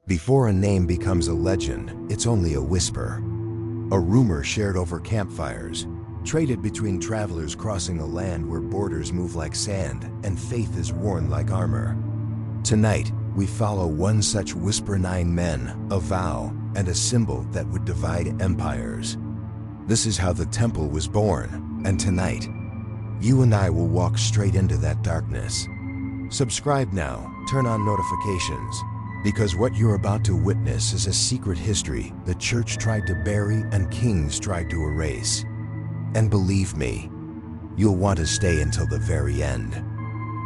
Before a name becomes a legend, it's only a whisper. A rumor shared over campfires, traded between travelers crossing a land where borders move like sand and faith is worn like armor. Tonight, we follow one such whisper: 9 men, a vow, and a symbol that would divide empires. This is how the temple was born, and tonight, you and I will walk straight into that darkness. Subscribe now, turn on notifications, because what you're about to witness is a secret history the church tried to bury and kings tried to erase. And believe me, you'll want to stay until the very end.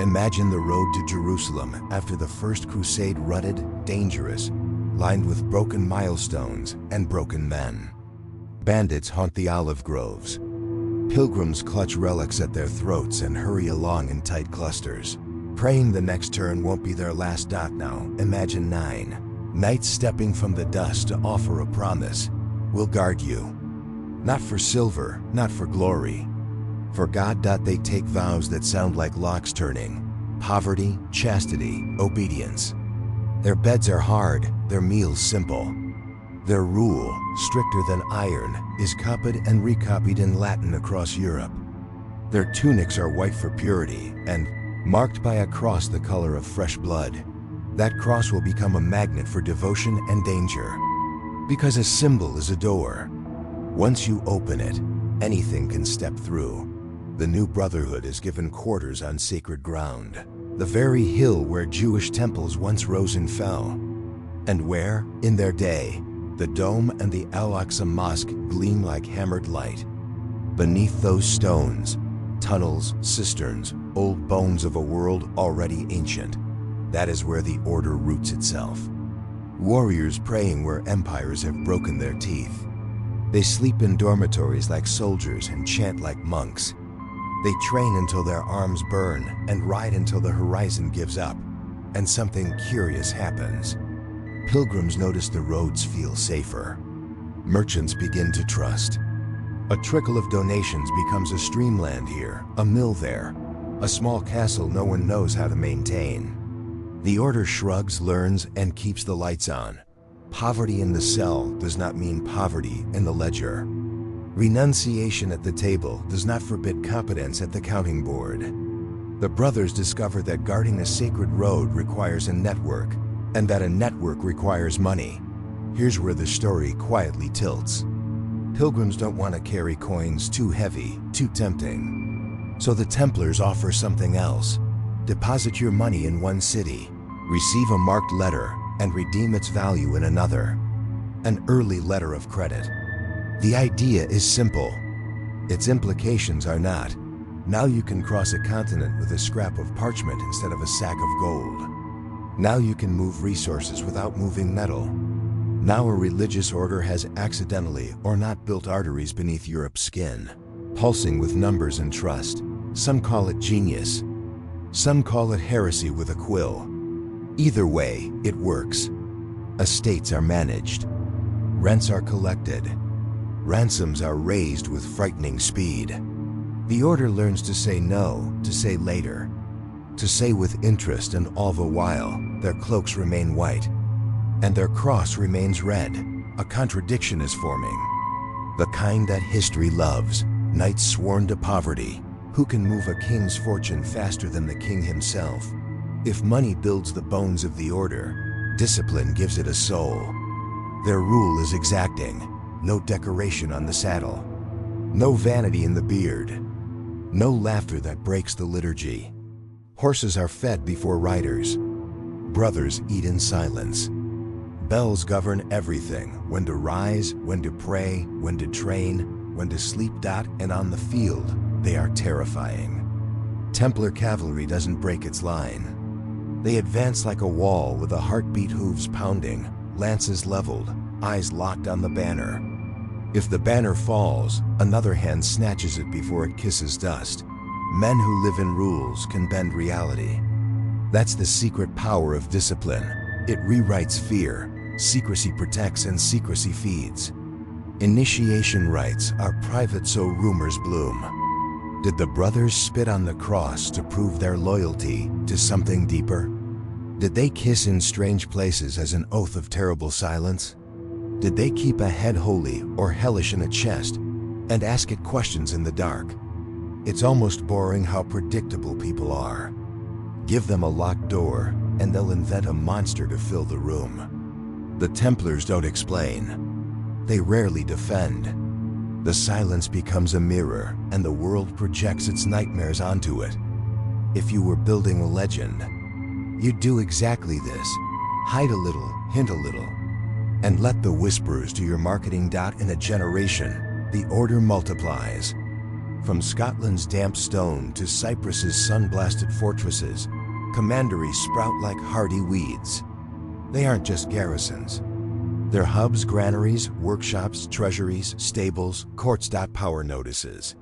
Imagine the road to Jerusalem after the First Crusade, rutted, dangerous, lined with broken milestones and broken men. Bandits haunt the olive groves. Pilgrims clutch relics at their throats and hurry along in tight clusters, praying the next turn won't be their last. Now, imagine 9 knights stepping from the dust to offer a promise: we'll guard you. Not for silver, not for glory. For God. They take vows that sound like locks turning: poverty, chastity, obedience. Their beds are hard, their meals simple. Their rule, stricter than iron, is copied and recopied in Latin across Europe. Their tunics are white for purity and marked by a cross the color of fresh blood. That cross will become a magnet for devotion and danger. Because a symbol is a door. Once you open it, anything can step through. The new brotherhood is given quarters on sacred ground, the very hill where Jewish temples once rose and fell, and where, in their day, the dome and the Al-Aqsa Mosque gleam like hammered light. Beneath those stones, tunnels, cisterns, old bones of a world already ancient. That is where the order roots itself. Warriors praying where empires have broken their teeth. They sleep in dormitories like soldiers and chant like monks. They train until their arms burn and ride until the horizon gives up. And something curious happens. Pilgrims notice the roads feel safer. Merchants begin to trust. A trickle of donations becomes a streamland here, a mill there, a small castle no one knows how to maintain. The order shrugs, learns, and keeps the lights on. Poverty in the cell does not mean poverty in the ledger. Renunciation at the table does not forbid competence at the counting board. The brothers discover that guarding a sacred road requires a network, and that a network requires money. Here's where the story quietly tilts. Pilgrims don't want to carry coins too heavy, too tempting. So the Templars offer something else. Deposit your money in one city, receive a marked letter, and redeem its value in another. An early letter of credit. The idea is simple. Its implications are not. Now you can cross a continent with a scrap of parchment instead of a sack of gold. Now you can move resources without moving metal. Now a religious order has accidentally or not built arteries beneath Europe's skin, pulsing with numbers and trust. Some call it genius. Some call it heresy with a quill. Either way, it works. Estates are managed. Rents are collected. Ransoms are raised with frightening speed. The order learns to say no, to say later, to say with interest, and all the while, their cloaks remain white, and their cross remains red. A contradiction is forming. The kind that history loves, knights sworn to poverty, who can move a king's fortune faster than the king himself. If money builds the bones of the order, discipline gives it a soul. Their rule is exacting. No decoration on the saddle. No vanity in the beard. No laughter that breaks the liturgy. Horses are fed before riders. Brothers eat in silence. Bells govern everything: when to rise, when to pray, when to train, when to sleep. And on the field, they are terrifying. Templar cavalry doesn't break its line. They advance like a wall with a heartbeat, hooves pounding, lances leveled, eyes locked on the banner. If the banner falls, another hand snatches it before it kisses dust. Men who live in rules can bend reality. That's the secret power of discipline. It rewrites fear. Secrecy protects and secrecy feeds. Initiation rites are private so rumors bloom. Did the brothers spit on the cross to prove their loyalty to something deeper? Did they kiss in strange places as an oath of terrible silence? Did they keep a head holy or hellish in a chest and ask it questions in the dark? It's almost boring how predictable people are. Give them a locked door and they'll invent a monster to fill the room. The Templars don't explain. They rarely defend. The silence becomes a mirror and the world projects its nightmares onto it. If you were building a legend, you'd do exactly this. Hide a little, hint a little, and let the whisperers do your marketing. In a generation, the order multiplies. From Scotland's damp stone to Cyprus's sun-blasted fortresses, commanderies sprout like hardy weeds. They aren't just garrisons. They're hubs, granaries, workshops, treasuries, stables, courts. Power notices.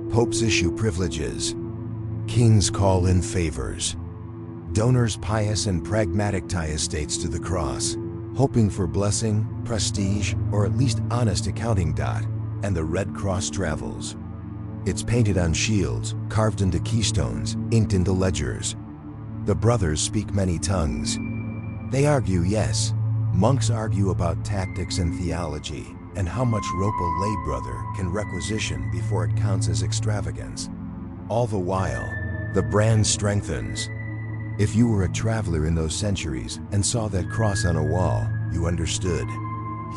Popes issue privileges. Kings call in favors. Donors pious and pragmatic tie estates to the cross, hoping for blessing, prestige, or at least honest accounting. And the Red Cross travels. It's painted on shields, carved into keystones, inked into ledgers. The brothers speak many tongues. They argue, yes. Monks argue about tactics and theology, and how much rope a lay brother can requisition before it counts as extravagance. All the while, the brand strengthens. If you were a traveler in those centuries and saw that cross on a wall, you understood.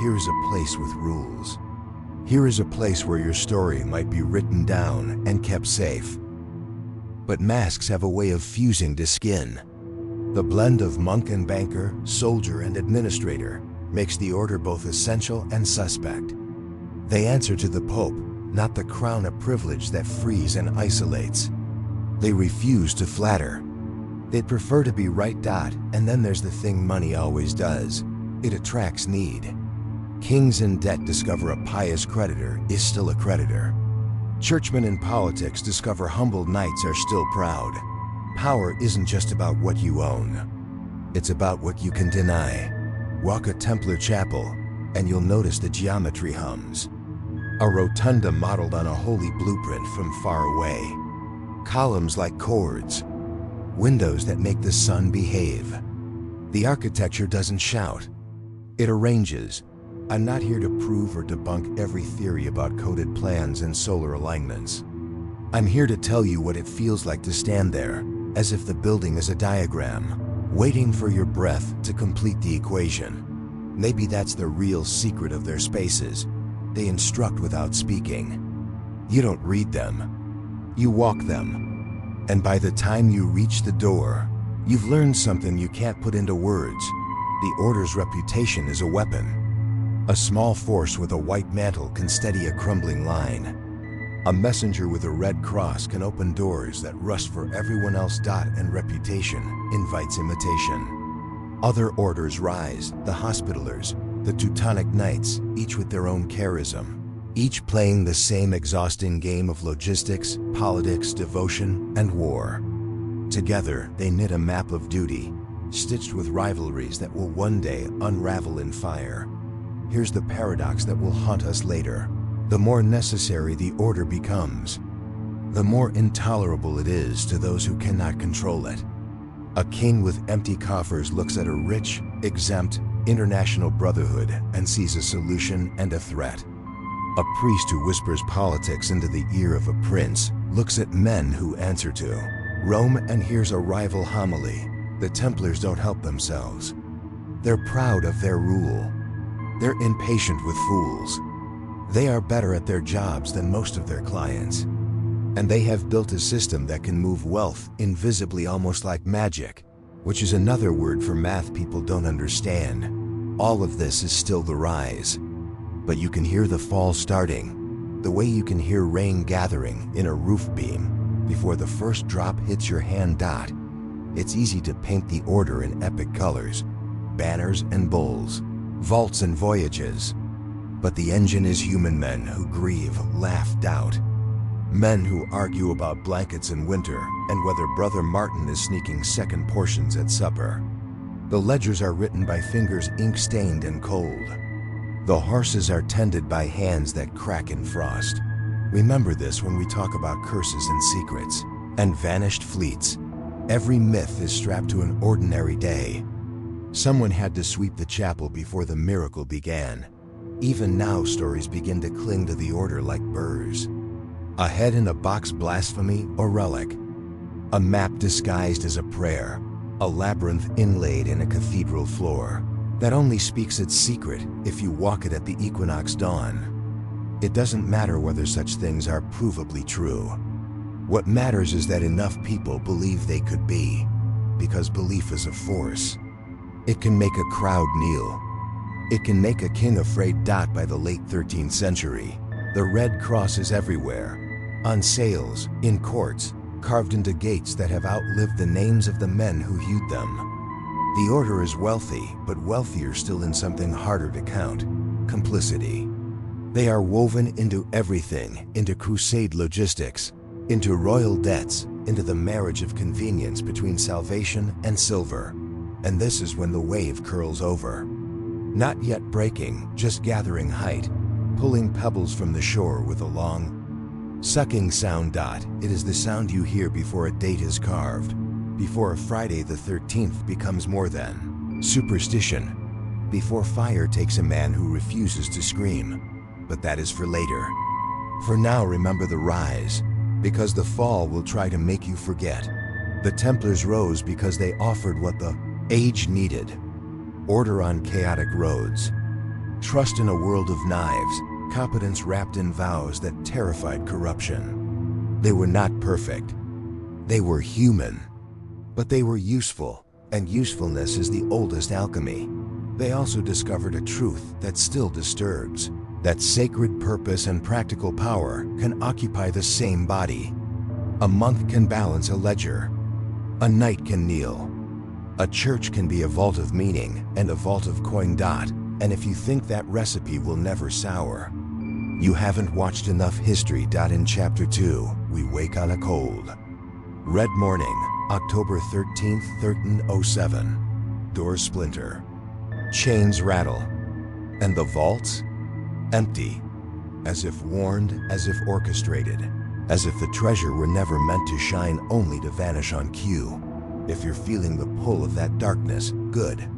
Here is a place with rules. Here is a place where your story might be written down and kept safe. But masks have a way of fusing to skin. The blend of monk and banker, soldier and administrator makes the order both essential and suspect. They answer to the Pope, not the crown, a privilege that frees and isolates. They refuse to flatter. They'd prefer to be right. And then there's the thing money always does. It attracts need. Kings in debt discover a pious creditor is still a creditor. Churchmen in politics discover humbled knights are still proud. Power isn't just about what you own. It's about what you can deny. Walk a Templar chapel, and you'll notice the geometry hums. A rotunda modeled on a holy blueprint from far away. Columns like chords. Windows that make the sun behave. The architecture doesn't shout. It arranges. I'm not here to prove or debunk every theory about coded plans and solar alignments. I'm here to tell you what it feels like to stand there, as if the building is a diagram, waiting for your breath to complete the equation. Maybe that's the real secret of their spaces. They instruct without speaking. You don't read them. You walk them. And by the time you reach the door, you've learned something you can't put into words. The Order's reputation is a weapon. A small force with a white mantle can steady a crumbling line. A messenger with a red cross can open doors that rust for everyone else. And reputation invites imitation. Other orders rise, the Hospitallers, the Teutonic Knights, each with their own charism, each playing the same exhausting game of logistics, politics, devotion, and war. Together, they knit a map of duty, stitched with rivalries that will one day unravel in fire. Here's the paradox that will haunt us later. The more necessary the order becomes, the more intolerable it is to those who cannot control it. A king with empty coffers looks at a rich, exempt, international brotherhood and sees a solution and a threat. A priest who whispers politics into the ear of a prince looks at men who answer to Rome and hears a rival homily. The Templars don't help themselves. They're proud of their rule. They're impatient with fools. They are better at their jobs than most of their clients. And they have built a system that can move wealth invisibly, almost like magic, which is another word for math people don't understand. All of this is still the rise. But you can hear the fall starting, the way you can hear rain gathering in a roof beam before the first drop hits your hand. It's easy to paint the order in epic colors, banners and bulls, vaults and voyages. But the engine is human men who grieve, laugh, doubt. Men who argue about blankets in winter and whether Brother Martin is sneaking second portions at supper. The ledgers are written by fingers ink-stained and cold. The horses are tended by hands that crack in frost. Remember this when we talk about curses and secrets, and vanished fleets, Every myth is strapped to an ordinary day. Someone had to sweep the chapel before the miracle began. Even now, stories begin to cling to the order like burrs. A head in a box blasphemy or relic. A map disguised as a prayer. A labyrinth inlaid in a cathedral floor that only speaks its secret if you walk it at the equinox dawn. It doesn't matter whether such things are provably true. What matters is that enough people believe they could be, because belief is a force. It can make a crowd kneel. It can make a king afraid. By the late 13th century, the Red Cross is everywhere, on sails, in courts, carved into gates that have outlived the names of the men who hewed them. The order is wealthy, but wealthier still in something harder to count: complicity. They are woven into everything, into crusade logistics, into royal debts, into the marriage of convenience between salvation and silver. And this is when the wave curls over. Not yet breaking, just gathering height, pulling pebbles from the shore with a long, sucking sound. It is the sound you hear before a date is carved, before a Friday the 13th becomes more than superstition, before fire takes a man who refuses to scream. But that is for later. For now, remember the rise, because the fall will try to make you forget. The Templars rose because they offered what the age needed: order on chaotic roads, trust in a world of knives, competence wrapped in vows that terrified corruption. They were not perfect. They were human. But they were useful, and usefulness is the oldest alchemy. They also discovered a truth that still disturbs: that sacred purpose and practical power can occupy the same body. A monk can balance a ledger. A knight can kneel. A church can be a vault of meaning and a vault of coin. And if you think that recipe will never sour, you haven't watched enough history. In Chapter 2, we wake on a cold, red morning, October 13th, 1307. Doors splinter. Chains rattle. And the vaults? Empty. As if warned, as if orchestrated. As if the treasure were never meant to shine, only to vanish on cue. If you're feeling the pull of that darkness, good.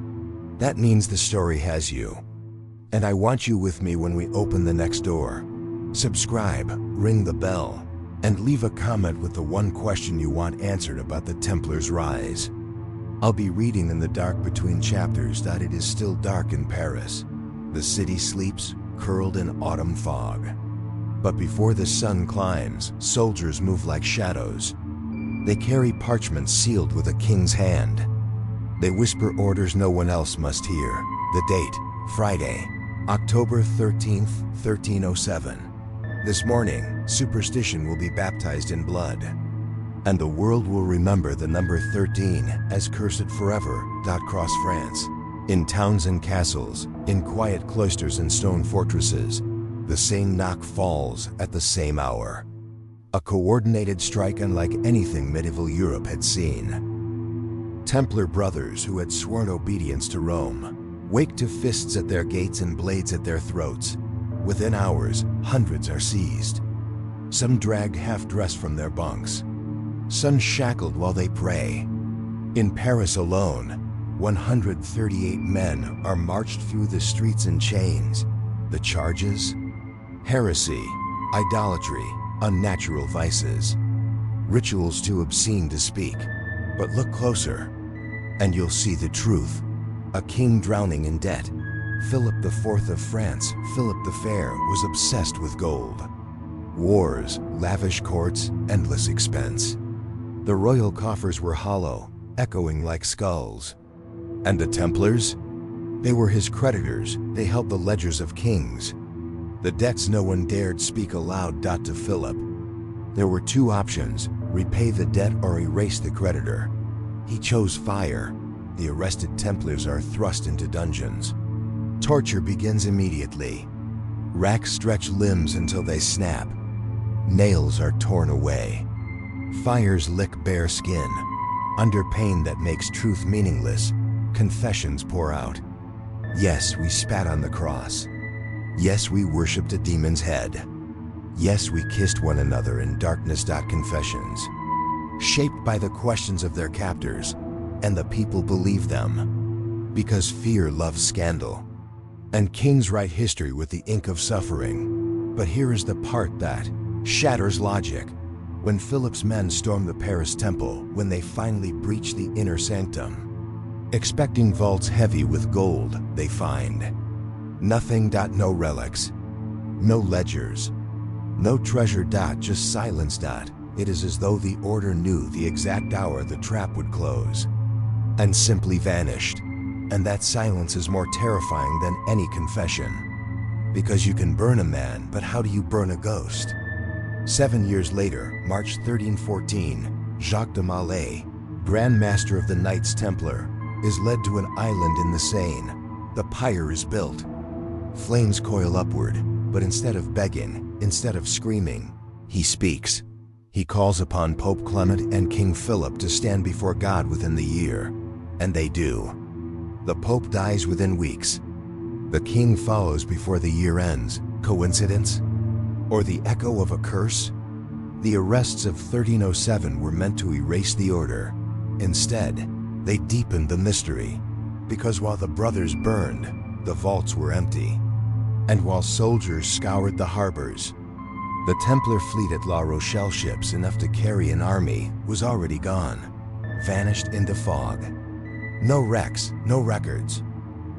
That means the story has you. And I want you with me when we open the next door. Subscribe, ring the bell, and leave a comment with the one question you want answered about the Templars' rise. I'll be reading in the dark between chapters. It is still dark in Paris. The city sleeps, curled in autumn fog. But before the sun climbs, soldiers move like shadows. They carry parchments sealed with a king's hand. They whisper orders no one else must hear. The date, Friday, October 13th, 1307. This morning, superstition will be baptized in blood, and the world will remember the number 13 as cursed forever. Cross France. In towns and castles, in quiet cloisters and stone fortresses, the same knock falls at the same hour. A coordinated strike unlike anything medieval Europe had seen. Templar brothers who had sworn obedience to Rome wake to fists at their gates and blades at their throats. Within hours, hundreds are seized. Some dragged half-dressed from their bunks. Some shackled while they pray. In Paris alone, 138 men are marched through the streets in chains. The charges? Heresy, idolatry, unnatural vices. Rituals too obscene to speak. But look closer, and you'll see the truth. A king drowning in debt. Philip IV of France, Philip the Fair, was obsessed with gold. Wars, lavish courts, endless expense. The royal coffers were hollow, echoing like skulls. And the Templars? They were his creditors. They held the ledgers of kings. The debts no one dared speak aloud. To Philip, there were two options: repay the debt or erase the creditor. He chose fire. The arrested Templars are thrust into dungeons. Torture begins immediately. Racks stretch limbs until they snap. Nails are torn away. Fires lick bare skin. Under pain that makes truth meaningless, confessions pour out. Yes, we spat on the cross. Yes, we worshipped a demon's head. Yes, we kissed one another in darkness. Confessions. shaped by the questions of their captors, and the people believe them, because fear loves scandal. And kings write history with the ink of suffering. But here is the part that shatters logic. When Philip's men storm the Paris temple, when they finally breach the inner sanctum, expecting vaults heavy with gold, they find nothing. No relics, no ledgers, no treasure. Just silence. It is as though the order knew the exact hour the trap would close, and simply vanished. And that silence is more terrifying than any confession. Because you can burn a man, but how do you burn a ghost? 7 years later, March 1314, Jacques de Molay, Grand Master of the Knights Templar, is led to an island in the Seine. The pyre is built. Flames coil upward, but instead of begging, instead of screaming, he speaks. He calls upon Pope Clement and King Philip to stand before God within the year. And they do. The Pope dies within weeks. The king follows before the year ends. Coincidence? Or the echo of a curse? The arrests of 1307 were meant to erase the order. Instead, they deepened the mystery. Because while the brothers burned, the vaults were empty. And while soldiers scoured the harbors, the Templar fleet at La Rochelle, ships enough to carry an army, was already gone, vanished into fog. No wrecks, no records,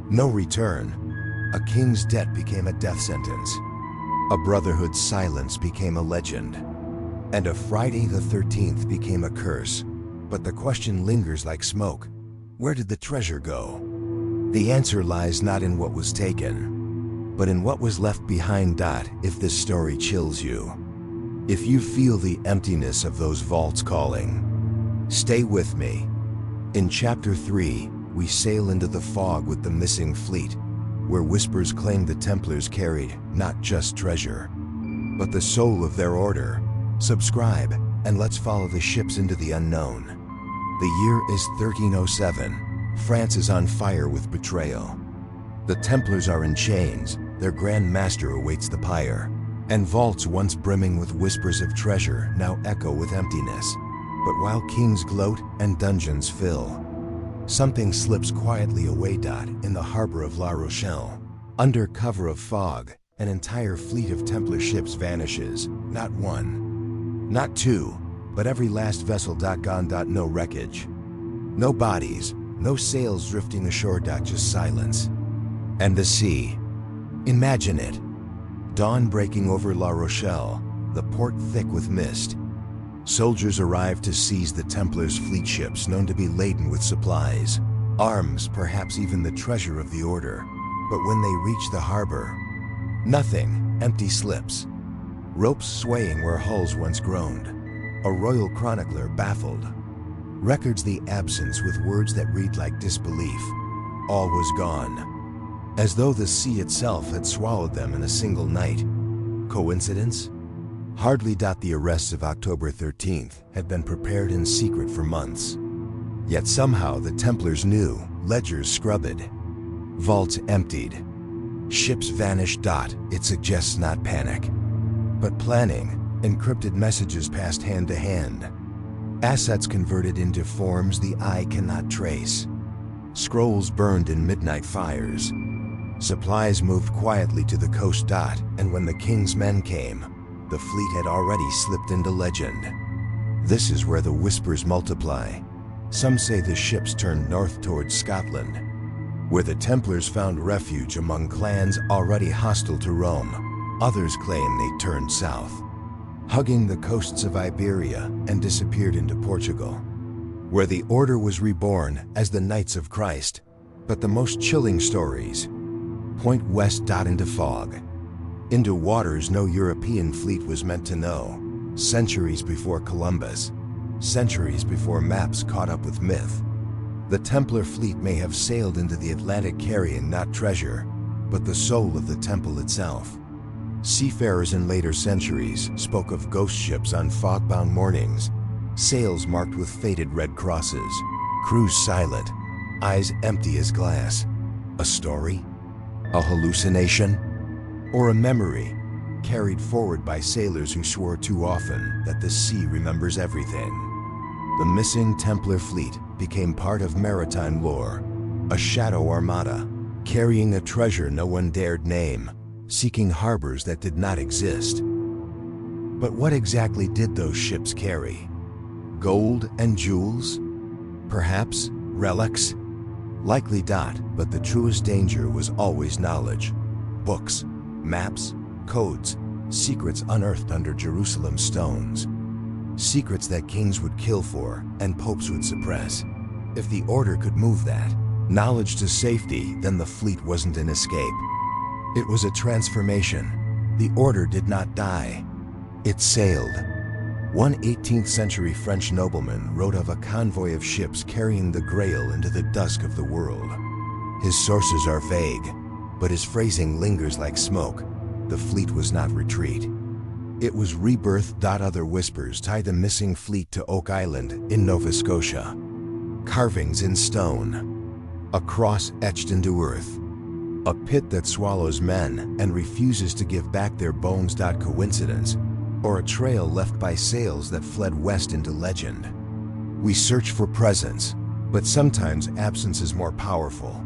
no return. A king's debt became a death sentence. A brotherhood's silence became a legend. And a Friday the 13th became a curse. But the question lingers like smoke. Where did the treasure go? The answer lies not in what was taken, but in what was left behind. If this story chills you, if you feel the emptiness of those vaults calling, stay with me. In Chapter 3, we sail into the fog with the missing fleet, where whispers claim the Templars carried not just treasure, but the soul of their order. Subscribe, and let's follow the ships into the unknown. The year is 1307. France is on fire with betrayal. The Templars are in chains, their Grand Master awaits the pyre, and vaults once brimming with whispers of treasure now echo with emptiness. But while kings gloat and dungeons fill, something slips quietly away. In the harbor of La Rochelle, under cover of fog, an entire fleet of Templar ships vanishes. Not one, not two, but every last vessel. Gone. No wreckage, no bodies, no sails drifting ashore. Just silence. And the sea. Imagine it. Dawn breaking over La Rochelle, the port thick with mist. Soldiers arrive to seize the Templars' fleet ships known to be laden with supplies, arms, perhaps even the treasure of the order. But when they reach the harbor, nothing, empty slips. Ropes swaying where hulls once groaned. A royal chronicler baffled records the absence with words that read like disbelief. All was gone, as though the sea itself had swallowed them in a single night. Coincidence? Hardly. The arrests of October 13th had been prepared in secret for months. Yet somehow the Templars knew. Ledgers scrubbed, vaults emptied, ships vanished. It suggests not panic, but planning. Encrypted messages passed hand to hand. Assets converted into forms the eye cannot trace. Scrolls burned in midnight fires. Supplies moved quietly to the coast. And when the king's men came, the fleet had already slipped into legend. This is where the whispers multiply. Some say the ships turned north towards Scotland, where the Templars found refuge among clans already hostile to Rome. Others claim they turned south, hugging the coasts of Iberia, and disappeared into Portugal, where the order was reborn as the Knights of Christ. But the most chilling stories point west. Into fog, into waters no European fleet was meant to know. Centuries before Columbus, centuries before maps caught up with myth, the Templar fleet may have sailed into the Atlantic carrying not treasure, but the soul of the temple itself. Seafarers in later centuries spoke of ghost ships on fog-bound mornings, sails marked with faded red crosses, crews silent, eyes empty as glass. A story? A hallucination? Or a memory carried forward by sailors who swore too often that the sea remembers everything? The missing Templar fleet became part of maritime lore, a shadow armada, carrying a treasure no one dared name, seeking harbors that did not exist. But what exactly did those ships carry? Gold and jewels? Perhaps relics? Likely not, but the truest danger was always knowledge. Books, maps, codes, secrets unearthed under Jerusalem stones. Secrets that kings would kill for and popes would suppress. If the order could move that knowledge to safety, then the fleet wasn't an escape. It was a transformation. The order did not die. It sailed. One 18th century French nobleman wrote of a convoy of ships carrying the Grail into the dusk of the world. His sources are vague, but his phrasing lingers like smoke. The fleet was not retreat. It was rebirth. Other whispers tie the missing fleet to Oak Island in Nova Scotia. Carvings in stone. A cross etched into earth. A pit that swallows men and refuses to give back their bones. Coincidence? Or a trail left by sails that fled west into legend? We search for presence, but sometimes absence is more powerful.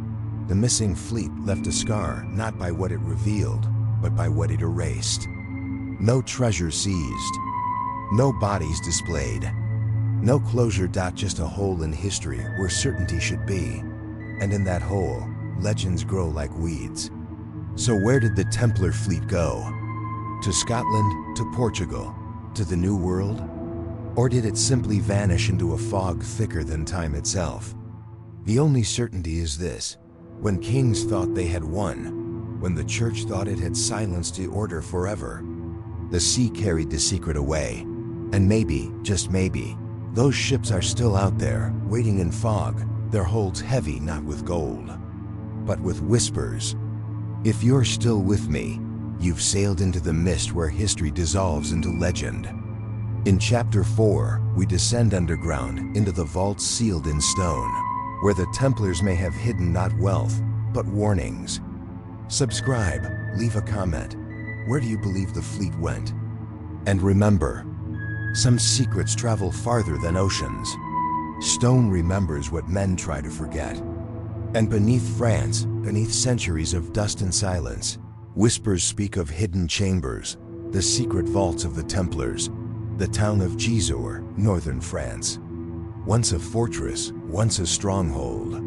The missing fleet left a scar not by what it revealed, but by what it erased. No treasure seized. No bodies displayed. No closure. Just a hole in history where certainty should be. And in that hole, legends grow like weeds. So where did the Templar fleet go? To Scotland, to Portugal, to the New World? Or did it simply vanish into a fog thicker than time itself? The only certainty is this: when kings thought they had won, when the church thought it had silenced the order forever, the sea carried the secret away. And maybe, just maybe, those ships are still out there, waiting in fog, their holds heavy not with gold, but with whispers. If you're still with me, you've sailed into the mist where history dissolves into legend. In Chapter 4, we descend underground into the vaults sealed in stone, where the Templars may have hidden not wealth, but warnings. Subscribe, leave a comment. Where do you believe the fleet went? And remember, some secrets travel farther than oceans. Stone remembers what men try to forget. And beneath France, beneath centuries of dust and silence, whispers speak of hidden chambers, the secret vaults of the Templars, the town of Gisors, northern France. Once a fortress, once a stronghold.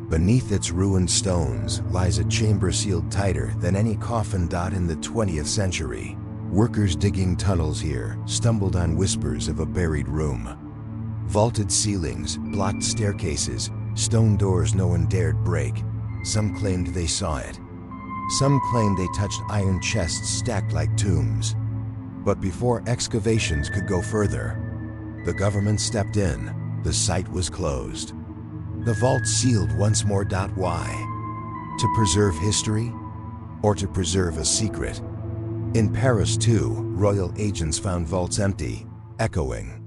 Beneath its ruined stones lies a chamber sealed tighter than any coffin. In the 20th century, workers digging tunnels here stumbled on whispers of a buried room. Vaulted ceilings, blocked staircases, stone doors no one dared break. Some claimed they saw it. Some claimed they touched iron chests stacked like tombs. But before excavations could go further, the government stepped in. The site was closed. The vault sealed once more. Why? To preserve history? Or to preserve a secret? In Paris too, royal agents found vaults empty, echoing.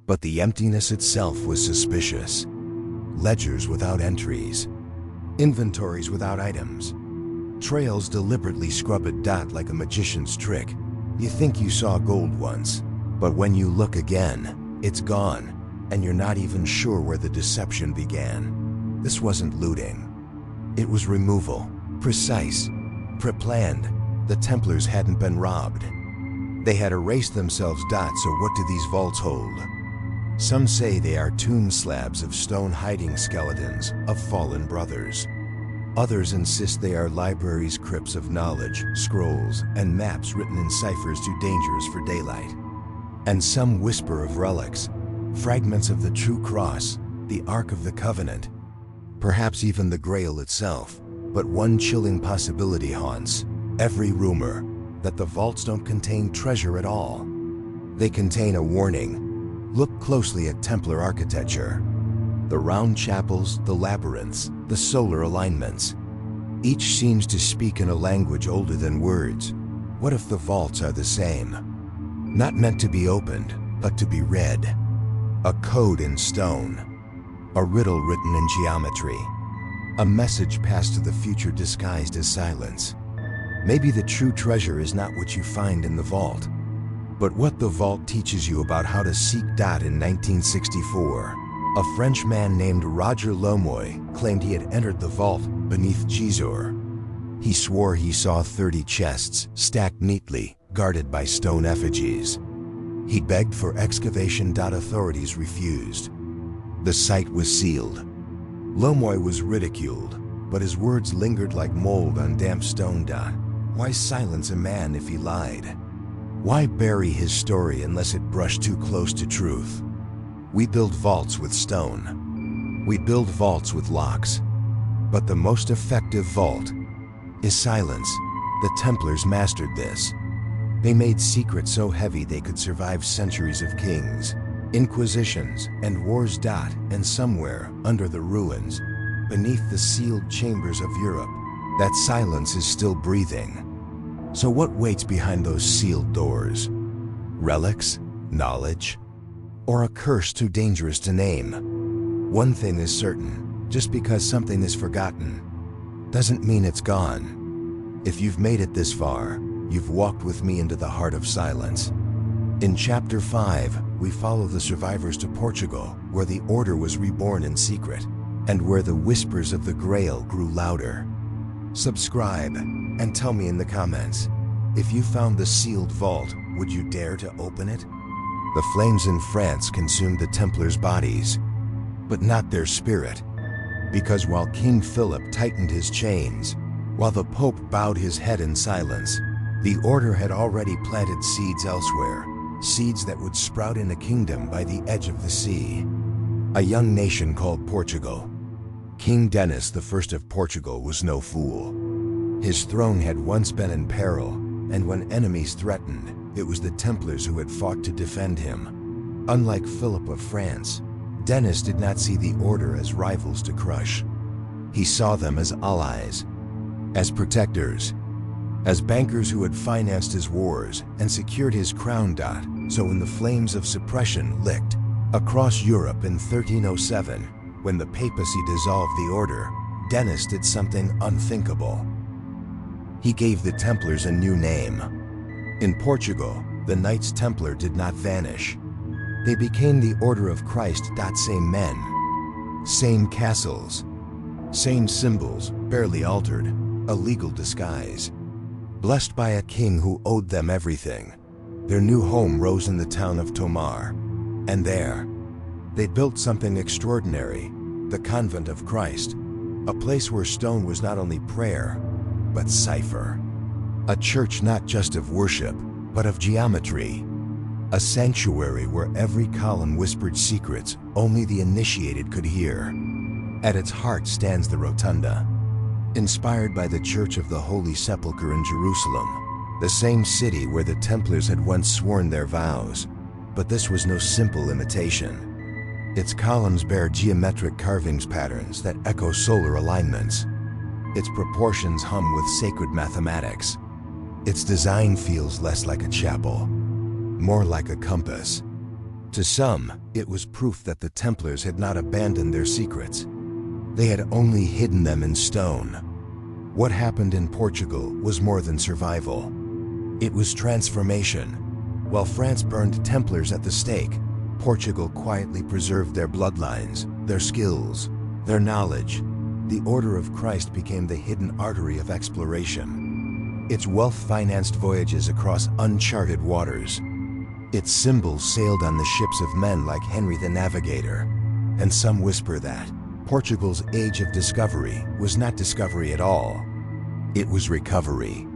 But the emptiness itself was suspicious. Ledgers without entries. Inventories without items. Trails deliberately scrubbed. Like a magician's trick. You think you saw gold once, but when you look again, it's gone. And you're not even sure where the deception began. This wasn't looting. It was removal. Precise. Pre-planned. The Templars hadn't been robbed. They had erased themselves. So what do these vaults hold? Some say they are tomb slabs of stone hiding skeletons of fallen brothers. Others insist they are libraries, crypts of knowledge, scrolls, and maps written in ciphers too dangerous for daylight. And some whisper of relics. Fragments of the true cross, the Ark of the Covenant, perhaps even the Grail itself. But one chilling possibility haunts every rumor: that the vaults don't contain treasure at all. They contain a warning. Look closely at Templar architecture. The round chapels, the labyrinths, the solar alignments. Each seems to speak in a language older than words. What if the vaults are the same? Not meant to be opened, but to be read. A code in stone. A riddle written in geometry. A message passed to the future disguised as silence. Maybe the true treasure is not what you find in the vault. But what the vault teaches you about how to seek. In 1964, a French man named Roger Lomoy claimed he had entered the vault beneath Gisors. He swore he saw 30 chests stacked neatly, guarded by stone effigies. He begged for excavation. Authorities refused. The site was sealed. Lomoy was ridiculed, but his words lingered like mold on damp stone. Why silence a man if he lied? Why bury his story unless it brushed too close to truth? We build vaults with stone. We build vaults with locks. But the most effective vault is silence. The Templars mastered this. They made secrets so heavy they could survive centuries of kings, inquisitions, and wars. And somewhere under the ruins, beneath the sealed chambers of Europe, that silence is still breathing. So what waits behind those sealed doors? Relics? Knowledge? Or a curse too dangerous to name? One thing is certain: just because something is forgotten doesn't mean it's gone. If you've made it this far, you've walked with me into the heart of silence. In Chapter 5, we follow the survivors to Portugal, where the Order was reborn in secret, and where the whispers of the Grail grew louder. Subscribe, and tell me in the comments, if you found the sealed vault, would you dare to open it? The flames in France consumed the Templars' bodies, but not their spirit. Because while King Philip tightened his chains, while the Pope bowed his head in silence, the Order had already planted seeds elsewhere, seeds that would sprout in a kingdom by the edge of the sea. A young nation called Portugal. King Denis I of Portugal was no fool. His throne had once been in peril, and when enemies threatened, it was the Templars who had fought to defend him. Unlike Philip of France, Denis did not see the Order as rivals to crush. He saw them as allies, as protectors, as bankers who had financed his wars and secured his crown. So when the flames of suppression licked across Europe in 1307, when the papacy dissolved the Order, Denis did something unthinkable. He gave the Templars a new name. In Portugal, the Knights Templar did not vanish. They became the Order of Christ. Same men, same castles, same symbols, barely altered, a legal disguise. Blessed by a king who owed them everything, their new home rose in the town of Tomar. And there, they built something extraordinary, the Convent of Christ, a place where stone was not only prayer, but cipher. A church not just of worship, but of geometry. A sanctuary where every column whispered secrets only the initiated could hear. At its heart stands the Rotunda, inspired by the Church of the Holy Sepulchre in Jerusalem, the same city where the Templars had once sworn their vows. But this was no simple imitation. Its columns bear geometric carvings patterns that echo solar alignments. Its proportions hum with sacred mathematics. Its design feels less like a chapel, more like a compass. To some, it was proof that the Templars had not abandoned their secrets. They had only hidden them in stone. What happened in Portugal was more than survival. It was transformation. While France burned Templars at the stake, Portugal quietly preserved their bloodlines, their skills, their knowledge. The Order of Christ became the hidden artery of exploration. Its wealth financed voyages across uncharted waters. Its symbols sailed on the ships of men like Henry the Navigator. And some whisper that Portugal's age of discovery was not discovery at all. It was recovery.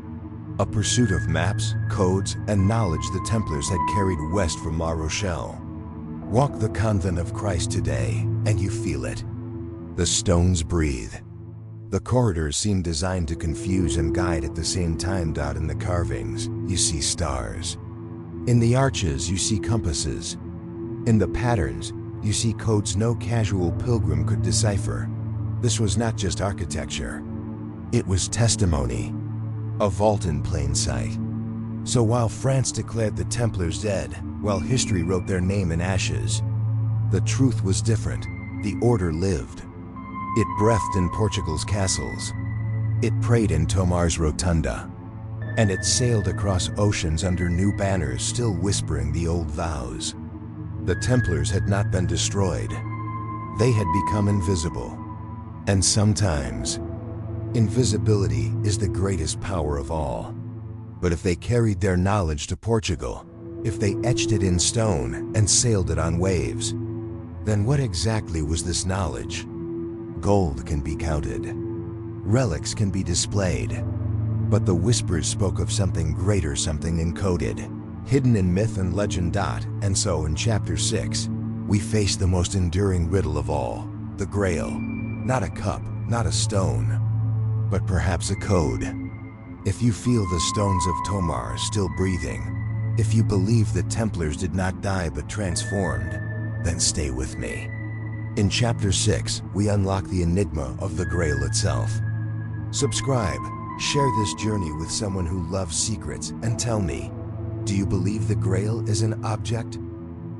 A pursuit of maps, codes, and knowledge the Templars had carried west from La Rochelle. Walk the Convent of Christ today, and you feel it. The stones breathe. The corridors seem designed to confuse and guide at the same time. In the carvings, you see stars. In the arches, you see compasses. In the patterns, you see codes no casual pilgrim could decipher. This was not just architecture. It was testimony. A vault in plain sight. So while France declared the Templars dead, while history wrote their name in ashes, the truth was different. The Order lived. It breathed in Portugal's castles. It prayed in Tomar's Rotunda. and it sailed across oceans under new banners, still whispering the old vows. The Templars had not been destroyed. They had become invisible. And sometimes, invisibility is the greatest power of all. But if they carried their knowledge to Portugal, if they etched it in stone and sailed it on waves, then what exactly was this knowledge? Gold can be counted. Relics can be displayed. But the whispers spoke of something greater, something encoded, hidden in myth and legend. And so in chapter 6, we face the most enduring riddle of all, the Grail. Not a cup, not a stone, but perhaps a code. If you feel the stones of Tomar still breathing, if you believe the Templars did not die but transformed, then stay with me. In chapter 6, we unlock the enigma of the Grail itself. Subscribe, share this journey with someone who loves secrets, and tell me, do you believe the Grail is an object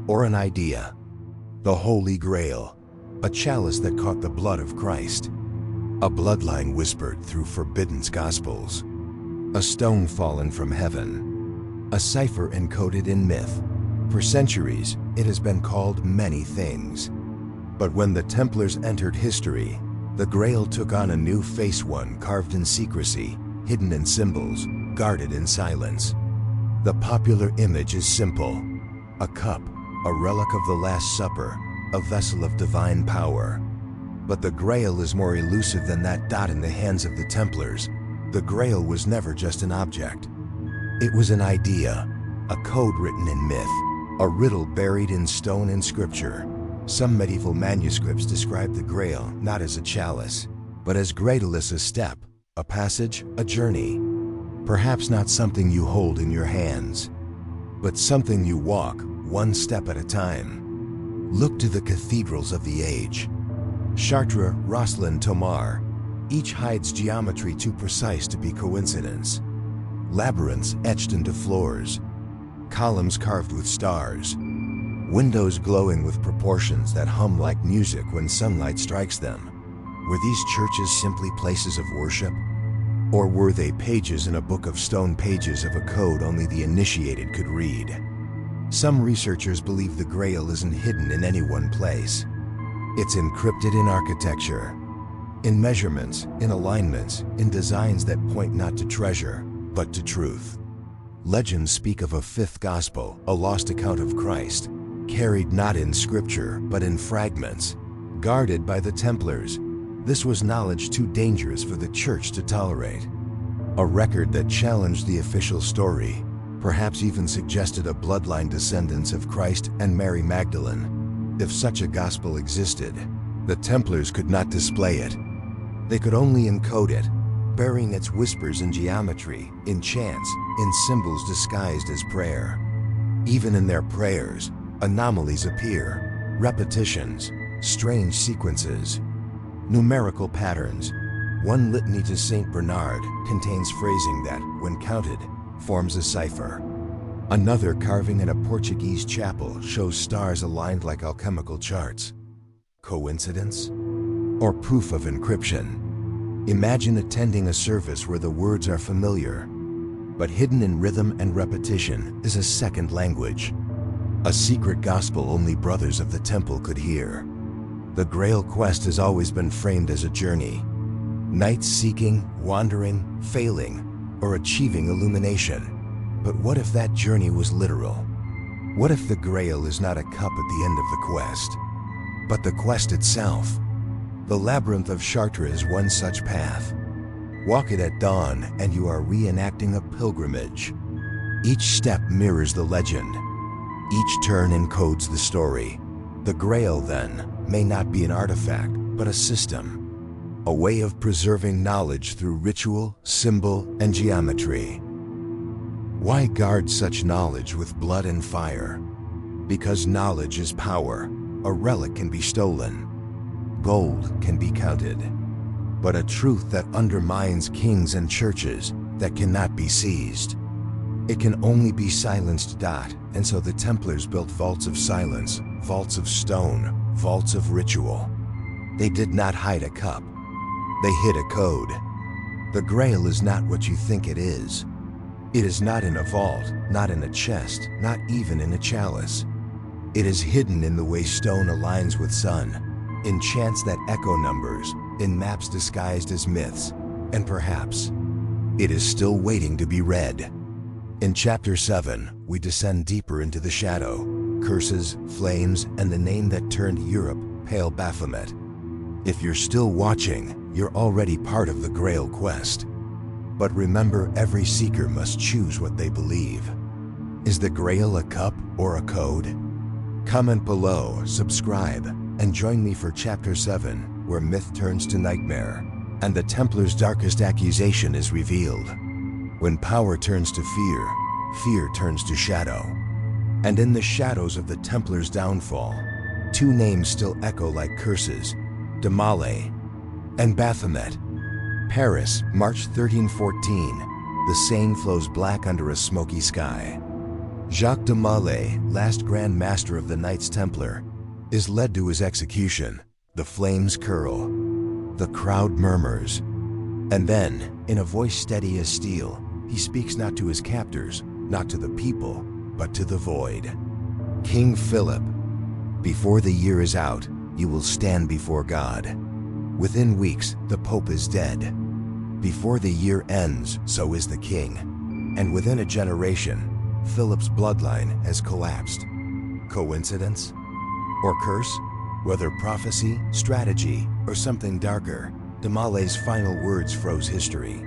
or an idea? The Holy Grail, a chalice that caught the blood of Christ, a bloodline whispered through forbidden gospels, a stone fallen from heaven, a cipher encoded in myth. For centuries, it has been called many things. But when the Templars entered history, the Grail took on a new face, one carved in secrecy, hidden in symbols, guarded in silence. The popular image is simple: a cup, a relic of the Last Supper, a vessel of divine power. But the Grail is more elusive than that. In the hands of the Templars, the Grail was never just an object. It was an idea, a code written in myth, a riddle buried in stone and scripture. Some medieval manuscripts describe the Grail not as a chalice, but as grailus, a step, a passage, a journey. Perhaps not something you hold in your hands, but something you walk one step at a time. Look to the cathedrals of the age. Chartres, Rochelle, Tomar, each hides geometry too precise to be coincidence. Labyrinths etched into floors, columns carved with stars, windows glowing with proportions that hum like music when sunlight strikes them. Were these churches simply places of worship? Or were they pages in a book of stone, pages of a code only the initiated could read? Some researchers believe the Grail isn't hidden in any one place. It's encrypted in architecture, in measurements, in alignments, in designs that point not to treasure, but to truth. Legends speak of a fifth gospel, a lost account of Christ, carried not in scripture, but in fragments, guarded by the Templars. This was knowledge too dangerous for the church to tolerate. A record that challenged the official story, perhaps even suggested a bloodline descendants of Christ and Mary Magdalene. If such a gospel existed, the Templars could not display it. They could only encode it, burying its whispers in geometry, in chants, in symbols disguised as prayer. Even in their prayers, anomalies appear, repetitions, strange sequences, numerical patterns. One litany to Saint Bernard contains phrasing that, when counted, forms a cipher. Another carving in a Portuguese chapel shows stars aligned like alchemical charts. Coincidence? Or proof of encryption? Imagine attending a service where the words are familiar, but hidden in rhythm and repetition is a second language. A secret gospel only brothers of the temple could hear. The Grail quest has always been framed as a journey. Knights seeking, wandering, failing, or achieving illumination. But what if that journey was literal? What if the Grail is not a cup at the end of the quest, but the quest itself? The labyrinth of Chartres is one such path. Walk it at dawn and you are reenacting a pilgrimage. Each step mirrors the legend. Each turn encodes the story. The Grail, then, may not be an artifact, but a system. A way of preserving knowledge through ritual, symbol, and geometry. Why guard such knowledge with blood and fire? Because knowledge is power. A relic can be stolen. Gold can be counted. But a truth that undermines kings and churches, that cannot be seized. It can only be silenced. And so the Templars built vaults of silence, vaults of stone, vaults of ritual. They did not hide a cup. They hid a code. The Grail is not what you think it is. It is not in a vault, not in a chest, not even in a chalice. It is hidden in the way stone aligns with sun, in chants that echo numbers, in maps disguised as myths, and perhaps it is still waiting to be read. In Chapter 7, we descend deeper into the shadow, curses, flames, and the name that turned Europe pale: Baphomet. If you're still watching, you're already part of the Grail quest. But remember, every seeker must choose what they believe. Is the Grail a cup or a code? Comment below, subscribe, and join me for Chapter 7, where myth turns to nightmare, and the Templars' darkest accusation is revealed. When power turns to fear, fear turns to shadow. And in the shadows of the Templars' downfall, two names still echo like curses: Damale and Baphomet. Paris, March 1314. The Seine flows black under a smoky sky. Jacques de Molay, last Grand Master of the Knights Templar, is led to his execution. The flames curl. The crowd murmurs. And then, in a voice steady as steel, he speaks not to his captors, not to the people, but to the void. King Philip, before the year is out, you will stand before God. Within weeks, the Pope is dead. Before the year ends, so is the king. And within a generation, Philip's bloodline has collapsed. Coincidence? Or curse? Whether prophecy, strategy, or something darker, Damalay's final words froze history.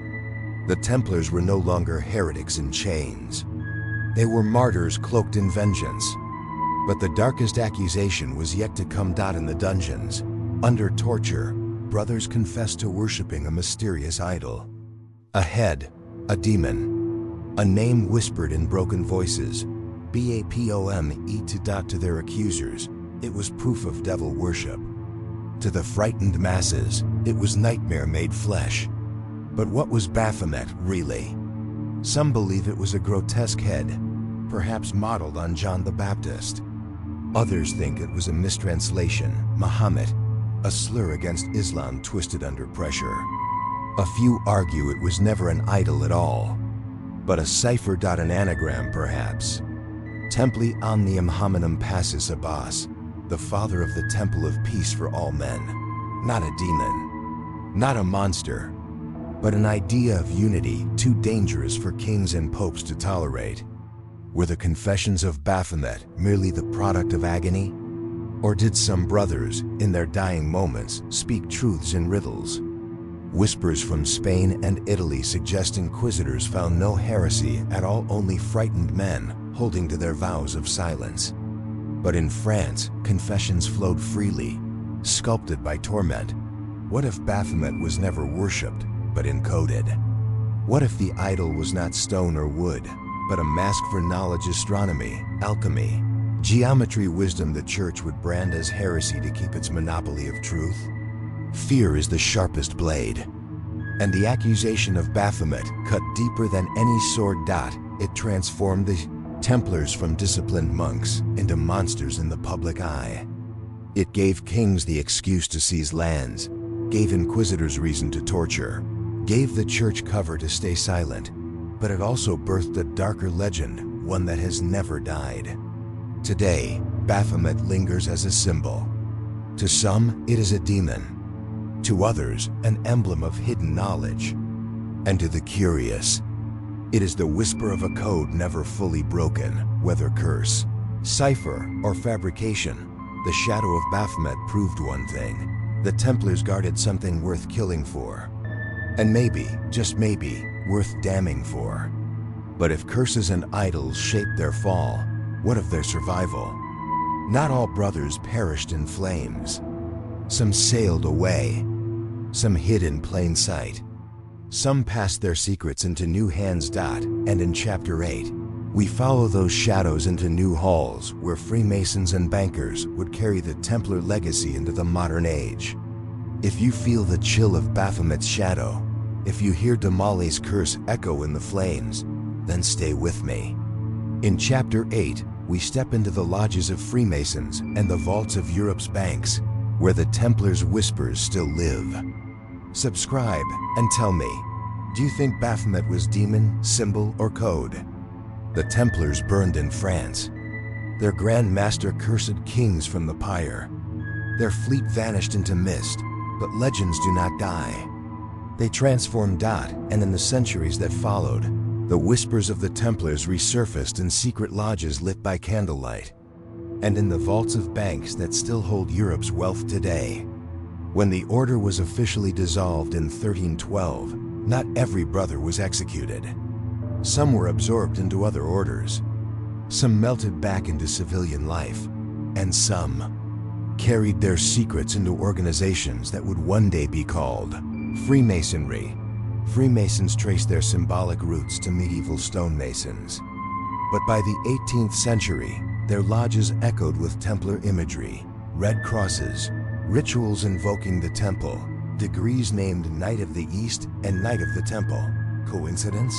The Templars were no longer heretics in chains. They were martyrs cloaked in vengeance. But the darkest accusation was yet to come. In the dungeons, under torture, brothers confessed to worshipping a mysterious idol. A head, a demon, a name whispered in broken voices, Baphomet. To their accusers, it was proof of devil worship. To the frightened masses, it was nightmare made flesh. But what was Baphomet really? Some believe it was a grotesque head, perhaps modeled on John the Baptist. Others think it was a mistranslation, Muhammad, a slur against Islam twisted under pressure. A few argue it was never an idol at all, but a cipher. An anagram perhaps. Templi omnium hominum passus abbas, the father of the temple of peace for all men. Not a demon, not a monster, but an idea of unity too dangerous for kings and popes to tolerate. Were the confessions of Baphomet merely the product of agony? Or did some brothers, in their dying moments, speak truths in riddles? Whispers from Spain and Italy suggest inquisitors found no heresy at all, only frightened men holding to their vows of silence. But in France, confessions flowed freely, sculpted by torment. What if Baphomet was never worshipped, but encoded? What if the idol was not stone or wood, but a mask for knowledge, astronomy, alchemy, geometry, wisdom the church would brand as heresy to keep its monopoly of truth? Fear is the sharpest blade, and the accusation of Baphomet cut deeper than any sword. It transformed the Templars from disciplined monks into monsters in the public eye. It gave kings the excuse to seize lands, gave inquisitors reason to torture, gave the church cover to stay silent, but it also birthed a darker legend, one that has never died. Today, Baphomet lingers as a symbol. To some, it is a demon. To others, an emblem of hidden knowledge. And to the curious, it is the whisper of a code never fully broken. Whether curse, cipher, or fabrication, the shadow of Baphomet proved one thing: the Templars guarded something worth killing for. And maybe, just maybe, worth damning for. But if curses and idols shaped their fall, what of their survival? Not all brothers perished in flames. Some sailed away. Some hid in plain sight. Some passed their secrets into new hands. And in Chapter 8, we follow those shadows into new halls where Freemasons and bankers would carry the Templar legacy into the modern age. If you feel the chill of Baphomet's shadow, if you hear Damalay's curse echo in the flames, then stay with me. In Chapter 8, we step into the lodges of Freemasons and the vaults of Europe's banks, where the Templars' whispers still live. Subscribe and tell me, Do you think Baphomet was demon, symbol, or code? The Templars burned in France. Their Grand Master cursed kings from the pyre. Their fleet vanished into mist, but legends do not die. They transformed, and in the centuries that followed, the whispers of the Templars resurfaced in secret lodges lit by candlelight, and in the vaults of banks that still hold Europe's wealth today. When the order was officially dissolved in 1312, not every brother was executed. Some were absorbed into other orders. Some melted back into civilian life, and some carried their secrets into organizations that would one day be called Freemasonry. Freemasons traced their symbolic roots to medieval stonemasons. But by the 18th century, their lodges echoed with Templar imagery, red crosses, rituals invoking the temple, degrees named Knight of the East and Knight of the Temple. Coincidence?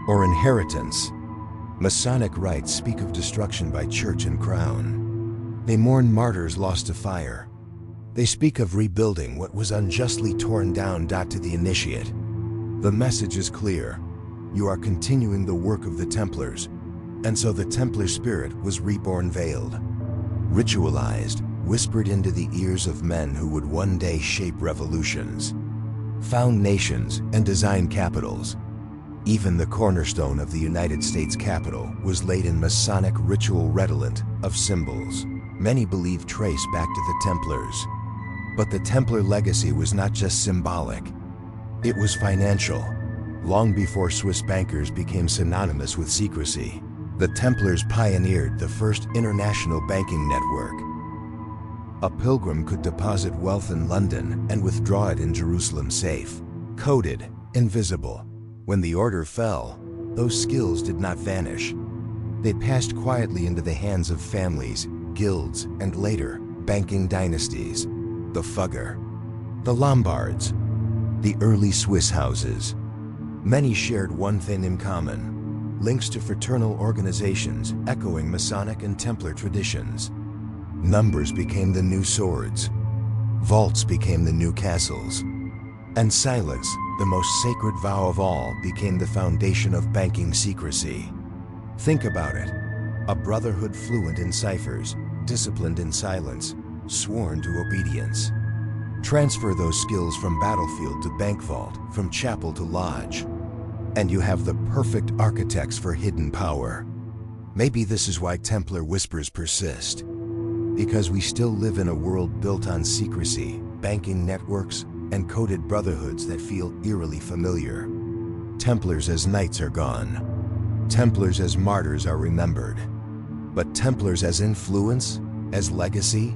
Or inheritance? Masonic rites speak of destruction by church and crown. They mourn martyrs lost to fire. They speak of rebuilding what was unjustly torn down. To the initiate, the message is clear. You are continuing the work of the Templars, and so the Templar spirit was reborn, veiled, ritualized, whispered into the ears of men who would one day shape revolutions, found nations, and design capitals. Even the cornerstone of the United States Capitol was laid in Masonic ritual redolent of symbols many believe trace back to the Templars. But the Templar legacy was not just symbolic. It was financial. Long before Swiss bankers became synonymous with secrecy, the Templars pioneered the first international banking network. A pilgrim could deposit wealth in London and withdraw it in Jerusalem safe, coded, invisible. When the order fell, those skills did not vanish. They passed quietly into the hands of families, guilds, and later, banking dynasties. The Fugger, the Lombards, the early Swiss houses. Many shared one thing in common: links to fraternal organizations echoing Masonic and Templar traditions. Numbers became the new swords. Vaults became the new castles. And silence, the most sacred vow of all, became the foundation of banking secrecy. Think about it. A brotherhood fluent in ciphers, disciplined in silence, sworn to obedience. Transfer those skills from battlefield to bank vault, from chapel to lodge, and you have the perfect architects for hidden power. Maybe this is why Templar whispers persist. Because we still live in a world built on secrecy, banking networks, and coded brotherhoods that feel eerily familiar. Templars as knights are gone. Templars as martyrs are remembered. But Templars as influence, as legacy,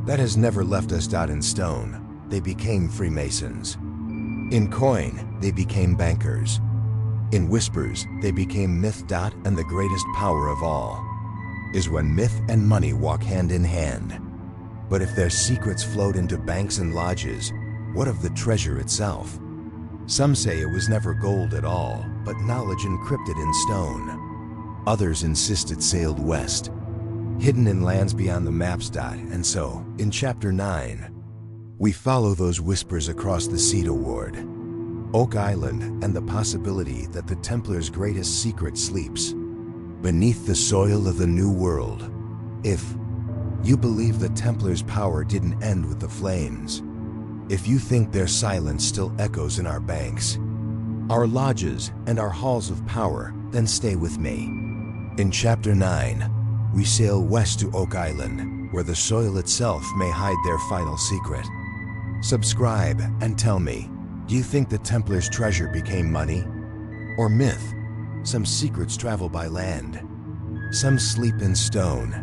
that has never left us. In stone, they became Freemasons. In coin, they became bankers. In whispers, they became myth. And the greatest power of all is when myth and money walk hand in hand. But if their secrets flowed into banks and lodges, what of the treasure itself? Some say it was never gold at all, but knowledge encrypted in stone. Others insist it sailed west, hidden in lands beyond the maps. And so, in Chapter 9, we follow those whispers across the sea toward Oak Island and the possibility that the Templars' greatest secret sleeps beneath the soil of the New World. If you believe the Templars' power didn't end with the flames, if you think their silence still echoes in our banks, our lodges, and our halls of power, then stay with me. In Chapter 9, we sail west to Oak Island, where the soil itself may hide their final secret. Subscribe and tell me, do you think the Templars' treasure became money? Or myth? Some secrets travel by land. Some sleep in stone,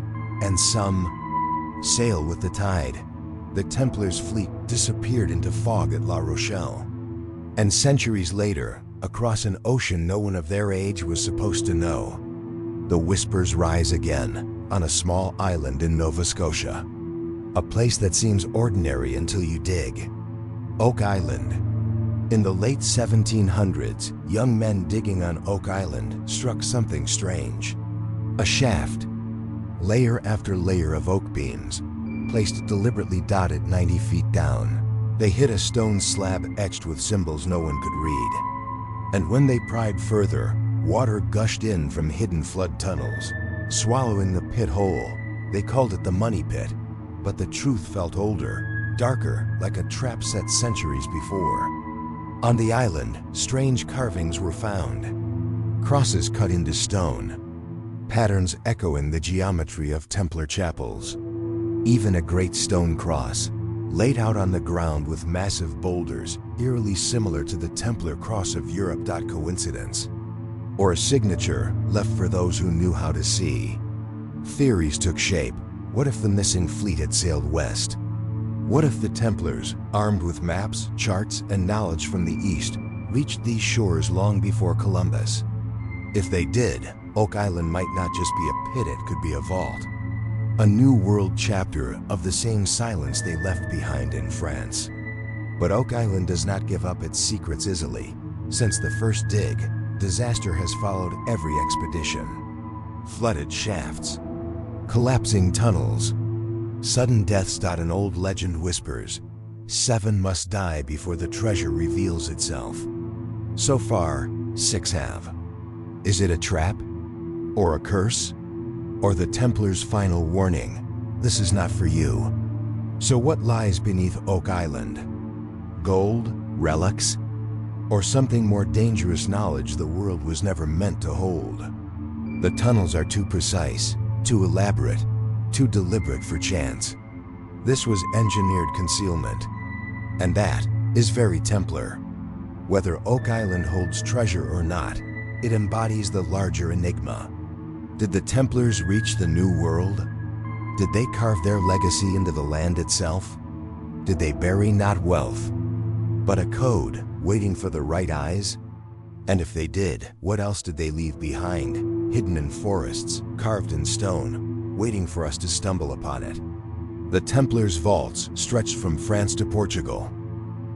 and some sail with the tide. The Templars' fleet disappeared into fog at La Rochelle. And centuries later, across an ocean no one of their age was supposed to know, the whispers rise again on a small island in Nova Scotia. A place that seems ordinary until you dig. Oak Island. In the late 1700s, young men digging on Oak Island struck something strange. A shaft, layer after layer of oak beams, placed deliberately 90 feet down. They hit a stone slab etched with symbols no one could read. And when they pried further, water gushed in from hidden flood tunnels, swallowing the pit whole. They called it the money pit, but the truth felt older, darker, like a trap set centuries before. On the island, strange carvings were found. Crosses cut into stone, patterns echoing the geometry of Templar chapels. Even a great stone cross, laid out on the ground with massive boulders, eerily similar to the Templar cross of Europe. Coincidence? Or a signature left for those who knew how to see? Theories took shape. What if the missing fleet had sailed west? What if the Templars, armed with maps, charts, and knowledge from the east, reached these shores long before Columbus? If they did, Oak Island might not just be a pit, it could be a vault. A new world chapter of the same silence they left behind in France. But Oak Island does not give up its secrets easily. Since the first dig, disaster has followed every expedition. Flooded shafts, collapsing tunnels, sudden deaths. An old legend whispers, 7 must die before the treasure reveals itself. So far, 6 have. Is it a trap? Or a curse? Or the Templars' final warning? This is not for you. So what lies beneath Oak Island? Gold? Relics? Or something more dangerous, knowledge the world was never meant to hold? The tunnels are too precise, too elaborate, too deliberate for chance. This was engineered concealment. And that is very Templar. Whether Oak Island holds treasure or not, it embodies the larger enigma. Did the Templars reach the New World? Did they carve their legacy into the land itself? Did they bury not wealth, but a code waiting for the right eyes? And if they did, what else did they leave behind, hidden in forests, carved in stone, waiting for us to stumble upon it? The Templars' vaults stretched from France to Portugal.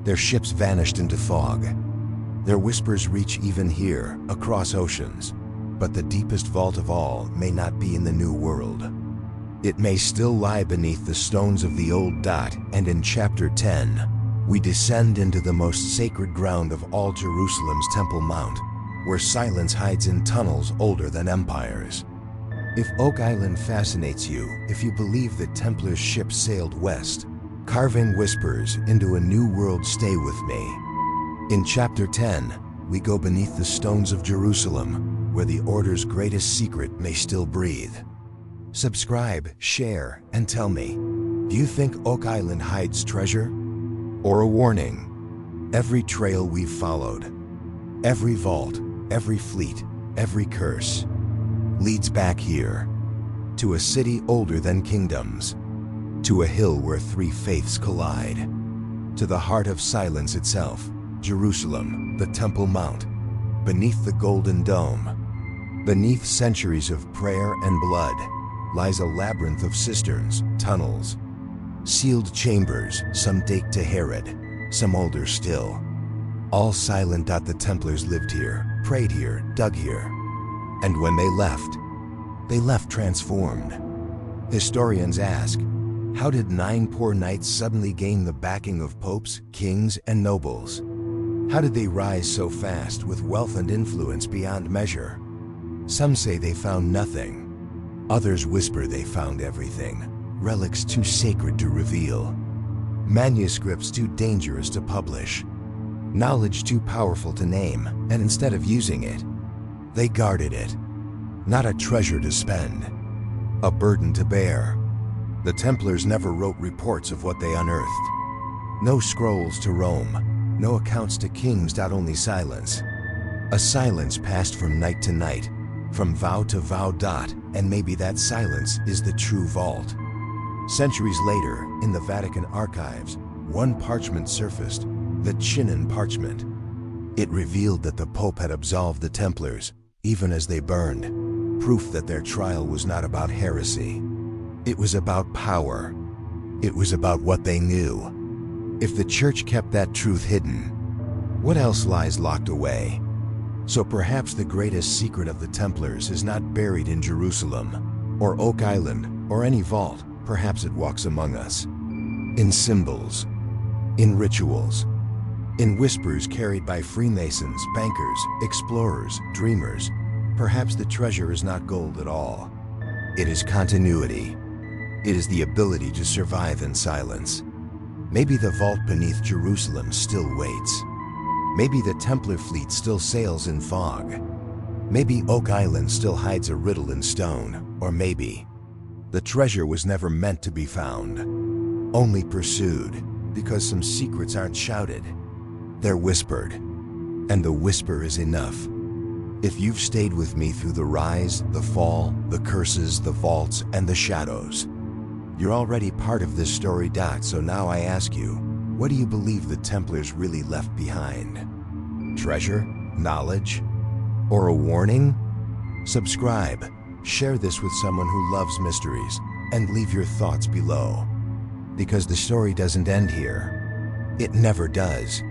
Their ships vanished into fog. Their whispers reach even here, across oceans. But the deepest vault of all may not be in the New World. It may still lie beneath the stones of the old. And in Chapter 10, we descend into the most sacred ground of all, Jerusalem's Temple Mount, where silence hides in tunnels older than empires. If Oak Island fascinates you, if you believe that Templar's ship sailed west, carving whispers into a new world, stay with me. In Chapter 10, we go beneath the stones of Jerusalem, where the Order's greatest secret may still breathe. Subscribe, share, and tell me, do you think Oak Island hides treasure? Or a warning? Every trail we've followed, every vault, every fleet, every curse, leads back here, to a city older than kingdoms, to a hill where 3 faiths collide, to the heart of silence itself, Jerusalem, the Temple Mount, beneath the Golden Dome. Beneath centuries of prayer and blood lies a labyrinth of cisterns, tunnels, sealed chambers, some date to Herod, some older still. All silent. The Templars lived here, prayed here, dug here. And when they left transformed. Historians ask, how did 9 poor knights suddenly gain the backing of popes, kings, and nobles? How did they rise so fast with wealth and influence beyond measure? Some say they found nothing. Others whisper they found everything. Relics too sacred to reveal. Manuscripts too dangerous to publish. Knowledge too powerful to name, and instead of using it, they guarded it. Not a treasure to spend, a burden to bear. The Templars never wrote reports of what they unearthed. No scrolls to Rome, no accounts to kings. Only silence. A silence passed from night to night, from vow to vow. And maybe that silence is the true vault. Centuries later, in the Vatican archives, one parchment surfaced, the Chinon parchment. It revealed that the Pope had absolved the Templars, even as they burned, proof that their trial was not about heresy. It was about power. It was about what they knew. If the Church kept that truth hidden, what else lies locked away? So perhaps the greatest secret of the Templars is not buried in Jerusalem, or Oak Island, or any vault. Perhaps it walks among us. In symbols, in rituals, In whispers carried by Freemasons, bankers, explorers, dreamers, perhaps the treasure is not gold at all. It is continuity. It is the ability to survive in silence. Maybe the vault beneath Jerusalem still waits. Maybe the Templar fleet still sails in fog. Maybe Oak Island still hides a riddle in stone. Or maybe the treasure was never meant to be found, only pursued, because some secrets aren't shouted. They're whispered, and the whisper is enough. If you've stayed with me through the rise, the fall, the curses, the vaults, and the shadows, you're already part of this story. So now I ask you, what do you believe the Templars really left behind? Treasure? Knowledge? Or a warning? Subscribe, share this with someone who loves mysteries, and leave your thoughts below. Because the story doesn't end here. It never does.